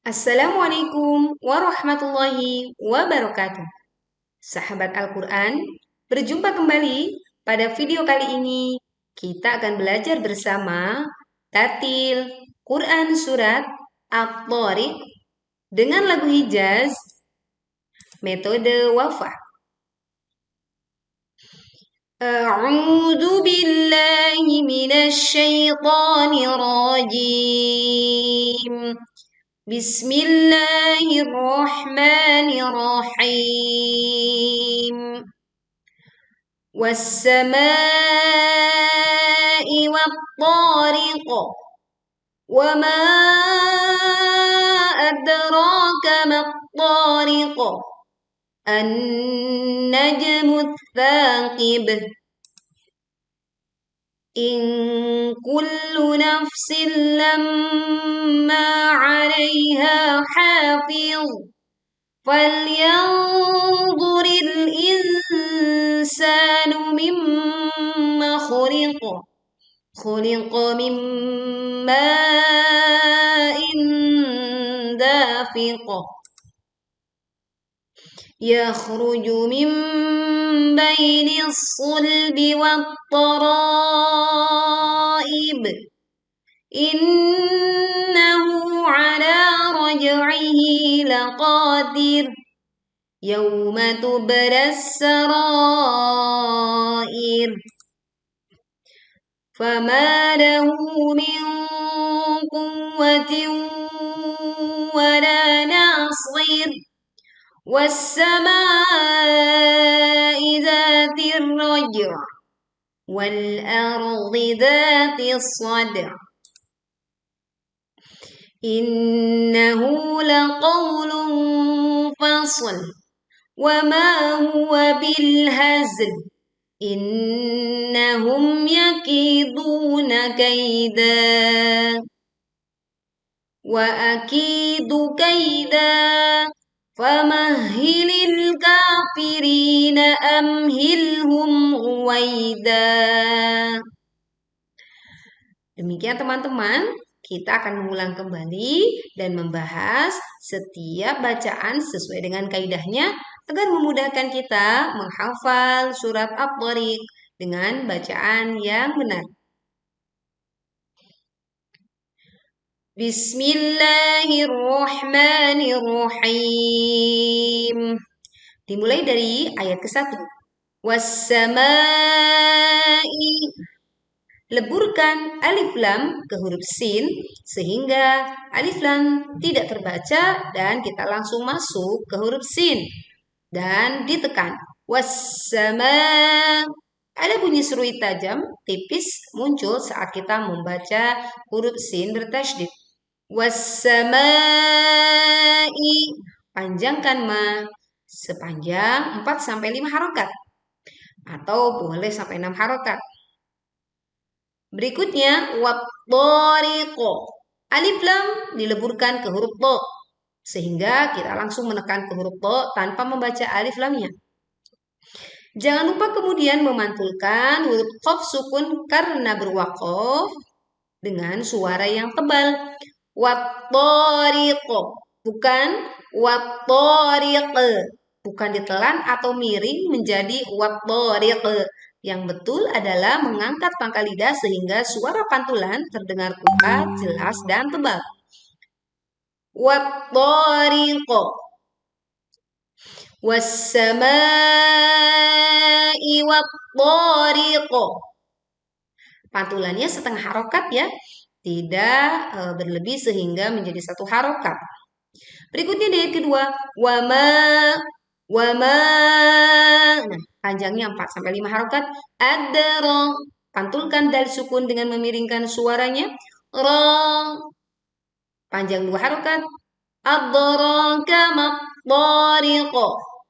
Assalamualaikum warahmatullahi wabarakatuh. Sahabat Al-Quran, berjumpa kembali pada video kali ini. Kita akan belajar bersama Tatil Quran Surat At-Tariq dengan lagu Hijaz, metode Wafa. A'udzu billahi minasy syaithanir rajim. Bismillahirrahmanirrahim. Was-samaa'i wat-tariq. Wa ma adraka mat-tariq. An-najmu ats-tsaqib. إن كل نفس لما عليها حافظ فلينظر الإنسان مما خلق من ماء دافق يخرج من بين الصلب والترائب إنه على رجعه لقادر يوم تبلى السرائر فما له من قوة ولا ناصر والسماء ذات الرجع والأرض ذات الصدع إنه لقول فصل وما هو بالهزل إنهم يكيدون كيدا وأكيد كيدا فمهل الكافرين أمهلهم رويدا. Demikian teman-teman, kita akan mengulang kembali dan membahas setiap bacaan sesuai dengan kaidahnya agar memudahkan kita menghafal surat At-Tariq dengan bacaan yang benar. Bismillahirrahmanirrahim. Dimulai dari ayat ke-1. Was-samaa'i. Leburkan alif lam ke huruf sin sehingga alif lam tidak terbaca dan kita langsung masuk ke huruf sin dan ditekan. Was-sama'. Ada bunyi serui tajam tipis muncul saat kita membaca huruf sin bertasydid. Was-sama'i. Panjangkan ma sepanjang 4-5 harokat atau boleh sampai 6 harokat. Berikutnya wat-tariqo. Alif lam dileburkan ke huruf to sehingga kita langsung menekan ke huruf to tanpa membaca alif lamnya. Jangan lupa kemudian memantulkan huruf qaf sukun karena berwaqaf dengan suara yang tebal. Wat-tariqo, bukan wat-tariq, bukan ditelan atau miring menjadi wat-tariq. Yang betul adalah mengangkat pangkal lidah sehingga suara pantulan terdengar kuat, jelas, dan tebal. Wat-tariqo. Was-sama'i wat-tariqo. Pantulannya setengah harokat ya, tidak berlebih sehingga menjadi satu harokat. Berikutnya di ayat kedua, wama. Nah, panjangnya 4-5 harokat. Adra. Pantulkan dal sukun dengan memiringkan suaranya. Ra. Panjang 2 harokat. Adraka mat-tariqo.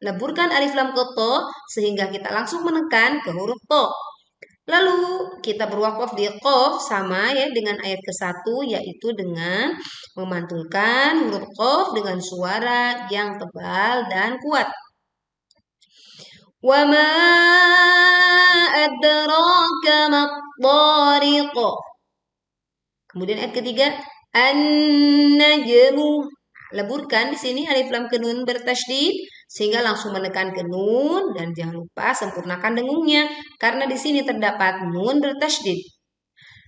Leburkan alif lam ke to sehingga kita langsung menekan ke huruf to. Lalu kita berwakaf di qaf sama ya dengan ayat ke-1 yaitu dengan memantulkan huruf qaf dengan suara yang tebal dan kuat. Wa ma adraka mat-tariq. Kemudian ayat ketiga an-najmu. Leburkan di sini alif lam ke nun bertasydid sehingga langsung menekan ke nun dan jangan lupa sempurnakan dengungnya karena di sini terdapat nun bertasydid.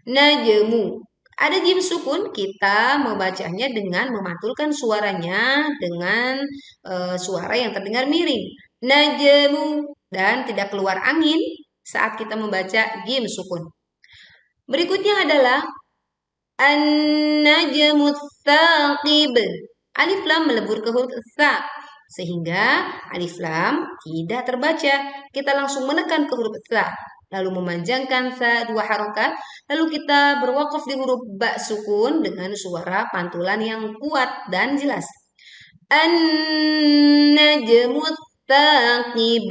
Najmu. Ada jim sukun, kita membacanya dengan memantulkan suaranya dengan suara yang terdengar miring. Najmu dan tidak keluar angin saat kita membaca jim sukun. Berikutnya adalah an-najmu tsaqib. Alif lam melebur ke huruf tsa sehingga alif lam tidak terbaca. Kita langsung menekan ke huruf tsa, lalu memanjangkan sa 2 harokat, lalu kita berwakaf di huruf ba sukun dengan suara pantulan yang kuat dan jelas. An-najmu tsaqib.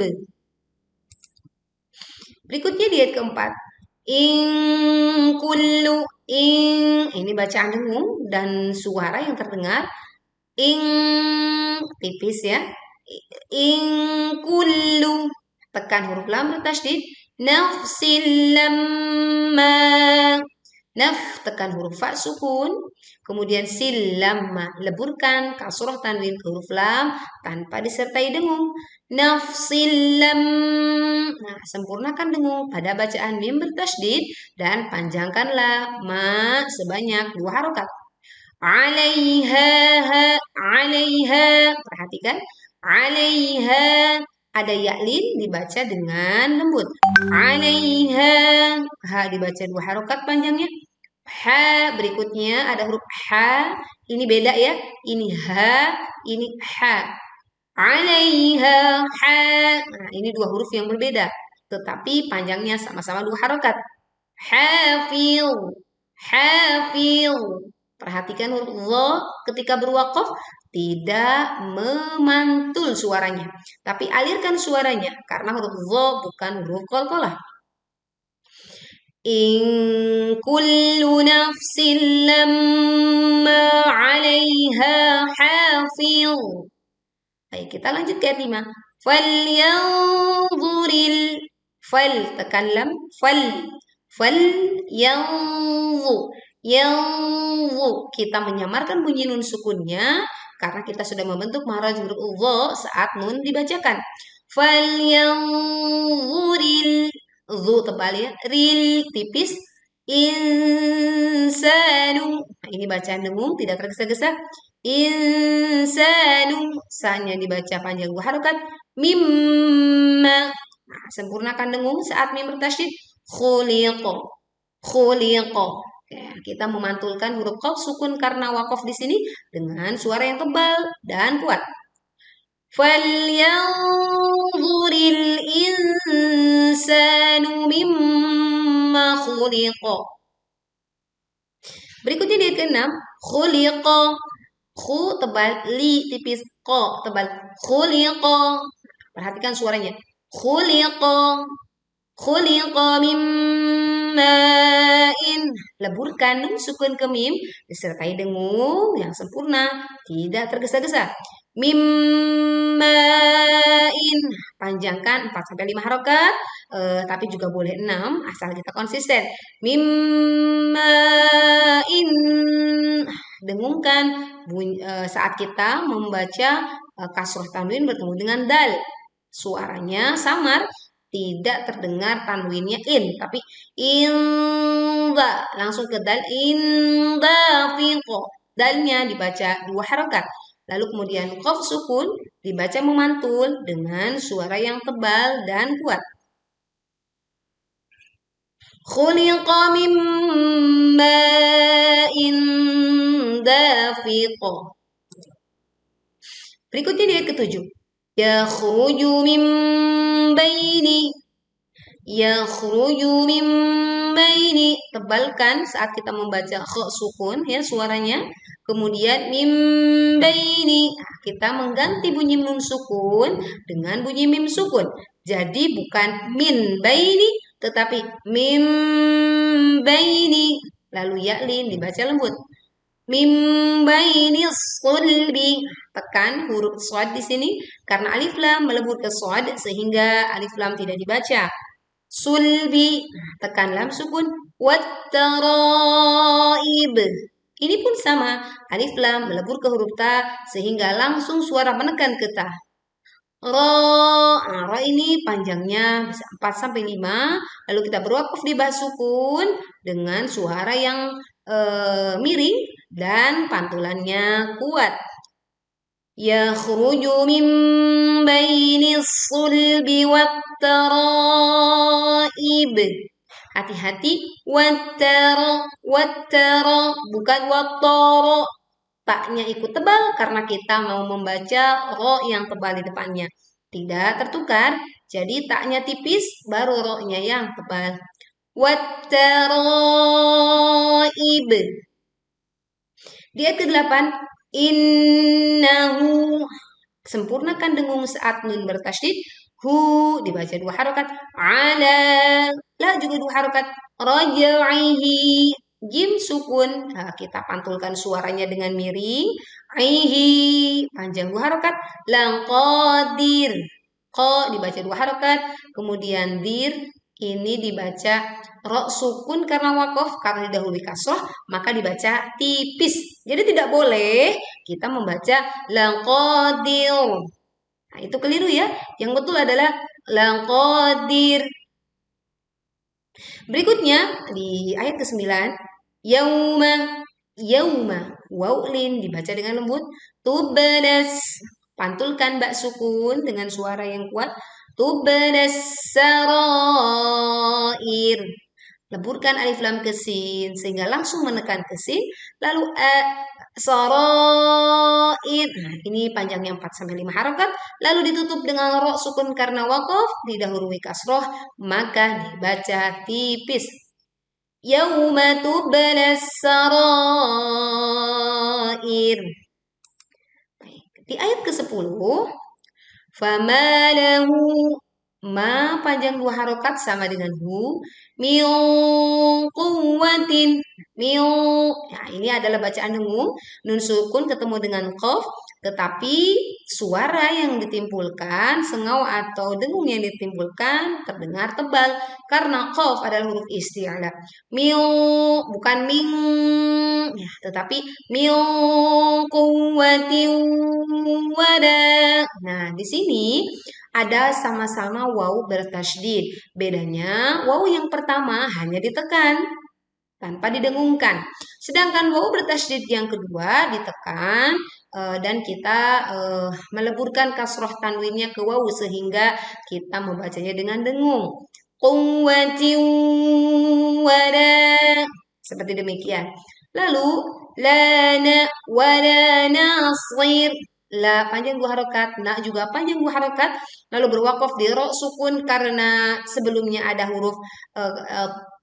Berikutnya di ayat keempat. In kullu ini bacaan dengung dan suara yang terdengar tipis ya. In kullu tekan huruf lam bertasydid. Nafsil lamma. Naf tekan huruf fa sukun. Kemudian sil lamma leburkan kasroh tanwin ke huruf lam tanpa disertai dengung. Nafsil lam. Nah, sempurnakan dengung pada bacaan mim bertasydid dan panjangkanlah ma sebanyak 2 harokat. Alaiha, alaiha. Perhatikan. Alaiha. Ada yaklin dibaca dengan lembut. Alaiha. Ha dibaca 2 harokat panjangnya. Ha berikutnya ada huruf ha. Ini beda ya. Ini ha, ini ha. Alaiha ha. Nah, ini 2 huruf yang berbeda. Tetapi panjangnya sama-sama 2 harokat. Hafil. Hafil. Perhatikan huruf dha ketika berwakaf tidak memantul suaranya, tapi alirkan suaranya karena huruf dha bukan huruf qalqalah. In kullu nafsin lamma 'alaiha hafil. Baik, kita lanjut ke ayat 5. Falyanzuril. Fal tekan lam. Fal yanzu. Yanzu. Kita menyamarkan bunyi nun sukunnya karena kita sudah membentuk mahraj huruf dha saat nun dibacakan. Falyanzuril. Zu tebal ya. Ril tipis. Insanu. Nah, ini bacaan dengung tidak tergesa-gesa. Insanu. Sa-nya dibaca panjang 2 harokat. Mimma. Nah, sempurnakan dengung saat mim bertasydid. Khuliqa. Khuliqa. Ya, kita memantulkan huruf qaf sukun karena wakaf di sini dengan suara yang tebal dan kuat. Falyanzuril insanu mimma khuliqa. Berikutnya di ayat ke-6, khuliqa. Khu tebal, li tipis, qa tebal. Khuliqa. Perhatikan suaranya. Khuliqa. Khuliqa mimma'in. Leburkan nun sukun ke mim disertai dengung yang sempurna, tidak tergesa-gesa. Mimma'in. Panjangkan 4 sampai 5 harokat, tapi juga boleh 6 asal kita konsisten. Mimma'in. Dengungkan saat kita membaca kasroh tanwin bertemu dengan dal. Suaranya samar, tidak terdengar tanwinnya in, tapi inda langsung ke dal. Indafiqo. Dalnya dibaca 2 harokat. Lalu kemudian qaf sukun dibaca memantul dengan suara yang tebal dan kuat. Khuliqa min ma'in dafiq. Berikutnya di ayat ke-7. Yakhruju min baini. Yakhruju min baini. Tebalkan saat kita membaca kha sukun ya suaranya. Kemudian mim baini. Kita mengganti bunyi nun sukun dengan bunyi mim sukun. Jadi bukan min baini tetapi mim baini. Lalu yaklin dibaca lembut. Mim baini sulbi. Tekan huruf shad di sini karena alif lam melebur ke shad sehingga alif lam tidak dibaca. Sulbi. Tekan lam sukun. Wattaraib. Ini pun sama, alif lam melebur ke huruf ta sehingga langsung suara menekan ke ta. Ro, nah, ro ini panjangnya bisa 4 sampai 5, lalu kita berwakaf di ba sukun dengan suara yang miring dan pantulannya kuat. Yakhruju min bainis sulbi wattaraib. Hati-hati, wattara, bukan wattara. Taknya ikut tebal karena kita mau membaca ro yang tebal di depannya. Tidak tertukar, jadi taknya tipis, baru ro-nya yang tebal. Wattaraib. Di ayat ke-8, innahu. Sempurnakan dengung saat nun bertasydid. Hu dibaca 2 harokat. Ala, la juga 2 harokat. Rajaihi, jim sukun. Nah, kita pantulkan suaranya dengan miring. Aihi, panjang 2 harokat. Langqadir. Ko dibaca 2 harokat. Kemudian dir, ini dibaca ro sukun karena wakof, karena didahului kasroh, maka dibaca tipis. Jadi tidak boleh kita membaca langqadir. Nah, itu keliru ya. Yang betul adalah langqadir. Berikutnya di ayat ke-9, yauma, yauma, wawlin dibaca dengan lembut, tubalas, pantulkan bak sukun dengan suara yang kuat, tubalas sarair. Leburkan alif lam ke sin sehingga langsung menekan ke sin, lalu sarair. Nah, ini panjangnya 4 sampai 5 harokat, lalu ditutup dengan ro sukun karena waqaf, didahului kasroh, maka dibaca tipis. Yauma tubalas sarair. Di ayat ke-10, fama lahu, ma panjang 2 harokat sama dengan hu, min quwwatin, min. Ya, ini adalah bacaan dengung, nun sukun ketemu dengan qaf, tetapi suara yang ditimpulkan, sengau atau dengung yang ditimpulkan terdengar tebal karena qaf adalah huruf isti'la. Min, bukan min, ya, tetapi min quwwatin wala. Nah, di sini ada sama-sama waw bertasydid. Bedanya waw yang pertama hanya ditekan tanpa didengungkan. Sedangkan waw bertasydid yang kedua ditekan dan kita meleburkan kasroh tanwinnya ke waw sehingga kita membacanya dengan dengung. Quwwatin wala. Seperti demikian. Lalu lana wala nasir. La panjang 2 harokat, na juga panjang 2 harokat, lalu berwakaf di ro sukun karena sebelumnya ada huruf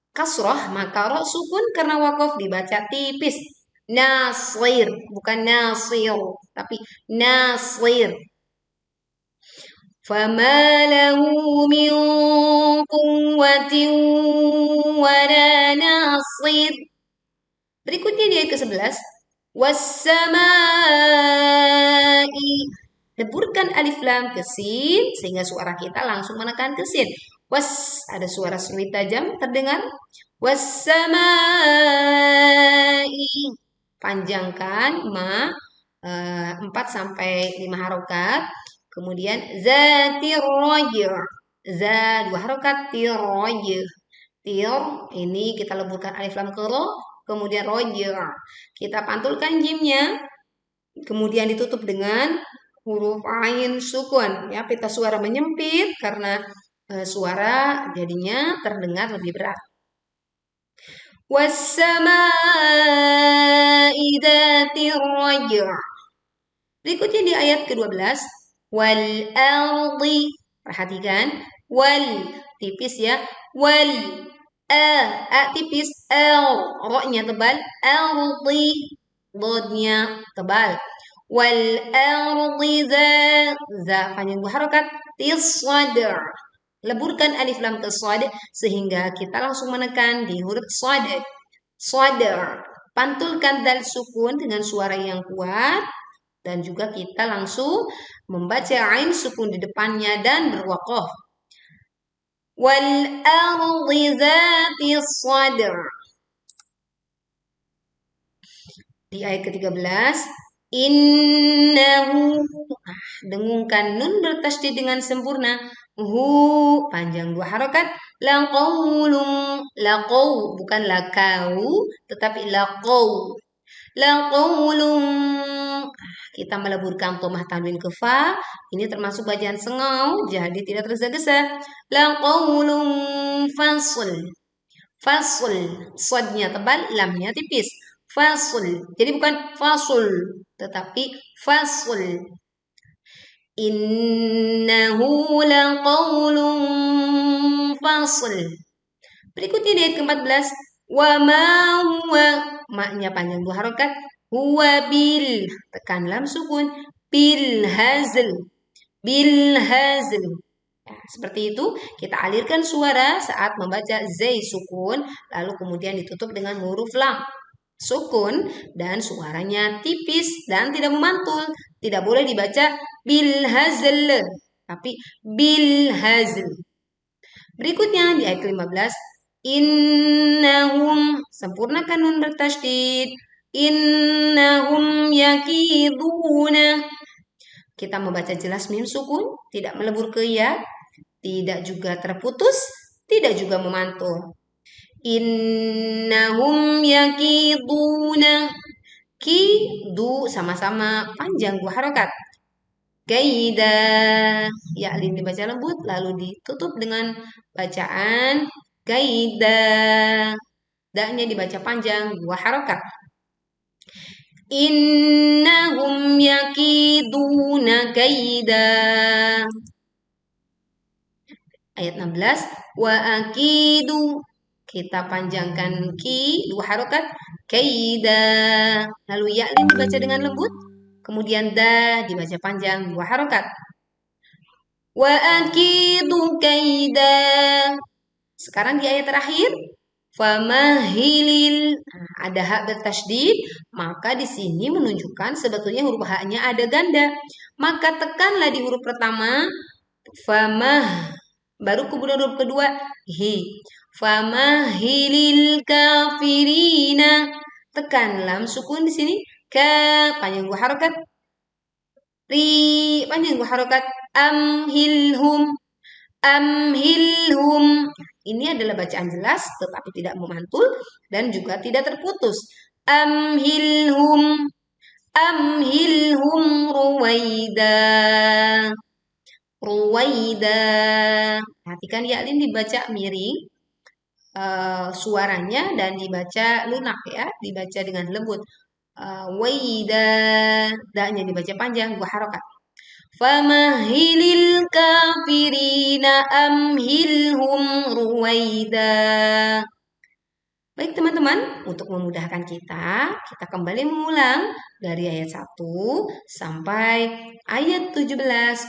kasroh, maka ro sukun karena wakaf dibaca tipis. Nasir, bukan nasir, tapi nasir. Fama lahu min quwwatin wala nasir. Berikutnya di ayat ke-11, wassamai. Leburkan alif lam ke sin sehingga suara kita langsung menekan ke sin. Was, ada suara seruit tajam terdengar. Wassamai. Panjangkan ma 4 sampai 5 harokat. Kemudian zatir rajih. Za 2 harokat, tir rajih. Tir, ini kita leburkan alif lam ke ro. Kemudian rojir, kita pantulkan jimnya, kemudian ditutup dengan huruf ain sukun. Ya, pita suara menyempit karena suara jadinya terdengar lebih berat. Wassama'i dzatir raj'i. Berikutnya di ayat ke-12, wal ardi. Perhatikan, wal tipis ya, wal a tipis, ro-nya tebal, ardi, dodnya tebal. Wal ardi za panjang 2 harokat, tisadr. Leburkan alif lam ke sad sehingga kita langsung menekan di huruf sad. Sadr. Pantulkan dal sukun dengan suara yang kuat dan juga kita langsung membaca ain sukun di depannya dan berwaqaf. Wal ardi dzati sadr. Di ayat ke-13, innahu, dengungkan nun bertasydid dengan sempurna. Hu, panjang 2 harokat. Laqaulun, laqau, bukan lakau, tetapi laqau. Laqaulun, kita meleburkan tomah tanwin ke fa. Ini termasuk bacaan sengau, jadi tidak tergesa-gesa. Laqaulun fasl. Fasl, sodnya tebal, lamnya tipis. Fasl, jadi bukan fasul, tetapi fasl. Innahu laqaulun fasl. Berikutnya di ayat ke-14, wa ma huwa, maknya panjang 2 harokat. Huwa bil, tekan lam sukun, bil hazl, bil hazl. Ya, seperti itu kita alirkan suara saat membaca zai sukun, lalu kemudian ditutup dengan huruf lam sukun dan suaranya tipis dan tidak memantul. Tidak boleh dibaca bil hazl, tapi bil hazl. Berikutnya di ayat ke-15, innahum, sempurnakan nun bertasydid. Innahum yakiduna. Kita membaca jelas mim sukun, tidak melebur ke ya, tidak juga terputus, tidak juga memantul. Innahum yakiduna. Ki, du sama-sama panjang 2 harokat. Kaida, ya lin dibaca lembut lalu ditutup dengan bacaan kaida. Da-nya dibaca panjang 2 harokat. Innahum yakiduna kaida. Ayat 16, wa akidu, kita panjangkan ki 2 harokat. Kaida, lalu ya lin dibaca dengan lembut, kemudian da dibaca panjang 2 harokat. Wa akidu kaida. Sekarang di ayat terakhir, famahilil, ada hak bertasydid, maka di sini menunjukkan sebetulnya huruf haknya ada ganda. Maka tekanlah di huruf pertama famah, baru kemudian huruf kedua hi. Famahilil kafirina, tekan lam sukun di sini, ka panjang 2 harokat, ri panjang 2 harokat, amhilhum, amhilhum. Ini adalah bacaan jelas tetapi tidak memantul dan juga tidak terputus. Amhilhum, amhilhum ruwaida, ruwaida. Perhatikan ya lin dibaca miring suaranya dan dibaca lunak ya, dibaca dengan lembut. Waida, da-nya dibaca panjang 2 harokat. Famahilil kafirina amhilhum ruwaida. Baik teman-teman, untuk memudahkan kita kembali mengulang dari ayat 1 sampai ayat 17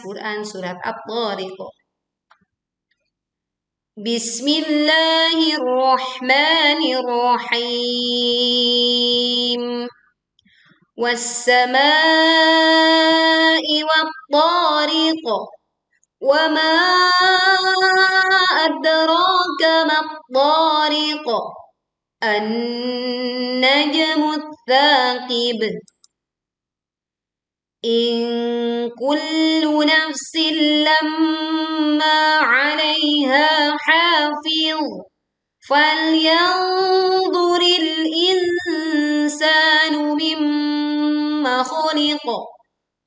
Quran surat At-Tariq. Bismillahirrahmanirrahim. والسماء والطارق وما أدراك ما الطارق النجم الثاقب إن كل نفس لما عليها حافظ فلينظر الإنسان مما خلق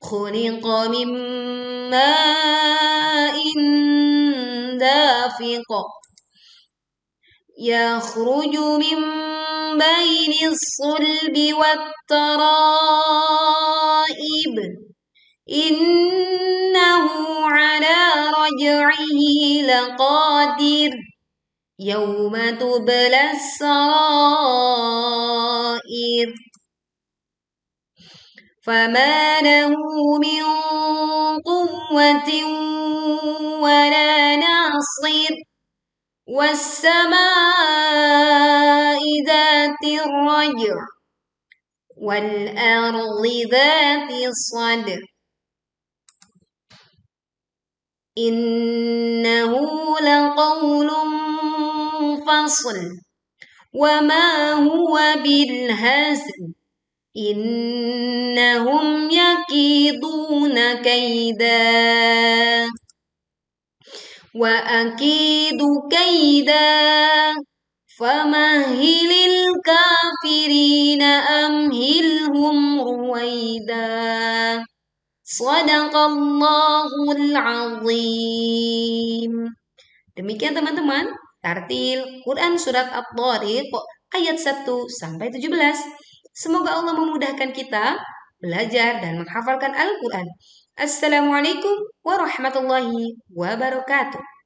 خلق من ماء دافق يخرج من بين الصلب والترائب إنه على رجعه لقادر يوم تبلى السرائر فما له من قوة ولا ناصر والسماء ذات الرجع والأرض ذات الصدع إنه لقول فصل وما هو بالهزل Innahum yakiduna kaida wa akidu kaida famahilil kafirina amhilhum ruwaida. Shadaqallahul azim. Demikian teman-teman, tartil Quran surat At-Thariq ayat 1 sampai 17. Semoga Allah memudahkan kita belajar dan menghafalkan Al-Quran. Assalamualaikum warahmatullahi wabarakatuh.